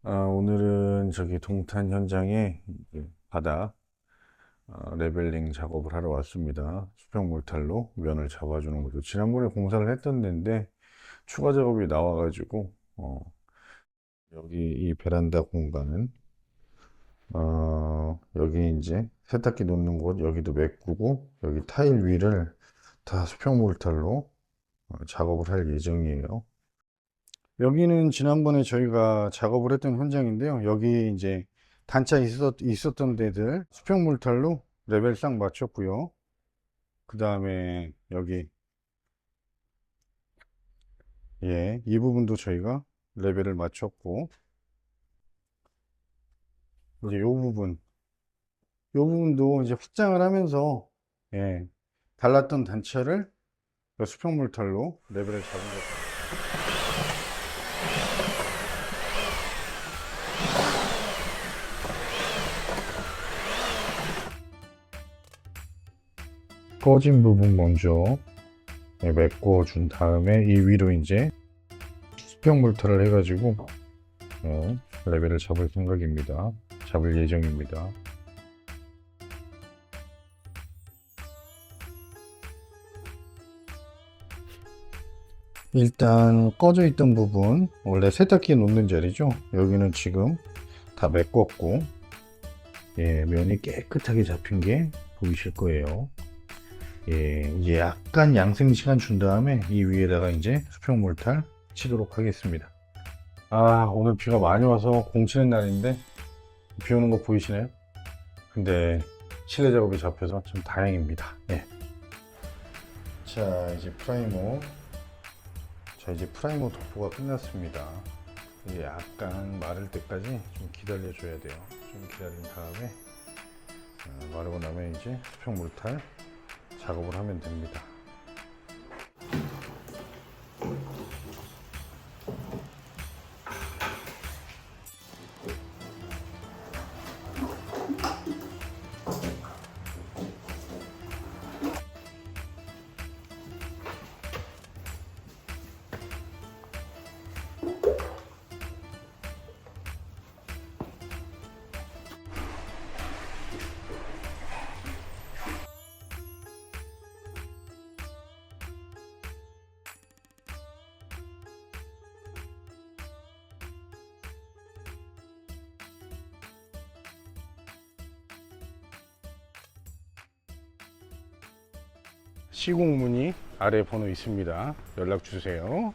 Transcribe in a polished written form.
오늘은 저기 동탄 현장에 이제 바닥 레벨링 작업을 하러 왔습니다. 수평 몰탈로 면을 잡아주는 거죠. 지난번에 공사를 했던 데인데 추가 작업이 나와가지고 여기 이 베란다 공간은 여기 이제 세탁기 놓는 곳 여기도 메꾸고 여기 타일 위를 다 수평 몰탈로 작업을 할 예정이에요. 여기는 지난번에 저희가 작업을 했던 현장인데요. 여기 이제 단차 있었던 데들 수평 몰탈로 레벨 싹 맞췄고요. 그 다음에 여기 이 부분도 저희가 레벨을 맞췄고, 이제 요 부분도 이제 확장을 하면서 예, 달랐던 단차를 수평 몰탈로 레벨을 잡은 거죠. 꺼진 부분 먼저 메꿔 준 다음에 이 위로 이제 수평 몰탈을 해가지고 레벨을 잡을 생각입니다. 잡을 예정입니다. 일단 꺼져 있던 부분, 원래 세탁기에 놓는 자리죠. 여기는 지금 다 메꿨고 면이 깨끗하게 잡힌 게 보이실 거예요. 이제 약간 양생 시간 준 다음에 이 위에다가 이제 수평 몰탈 치도록 하겠습니다. 오늘 비가 많이 와서 공치는 날인데 비 오는 거 보이시나요? 근데 실내 작업이 잡혀서 좀 다행입니다. 자, 이제 프라이머 도포가 끝났습니다. 이제 약간 마를 때까지 좀 기다려 줘야 돼요. 좀 기다린 다음에 마르고 나면 이제 수평 몰탈 작업을 하면 됩니다. 시공 문의 아래 번호 있습니다. 연락 주세요.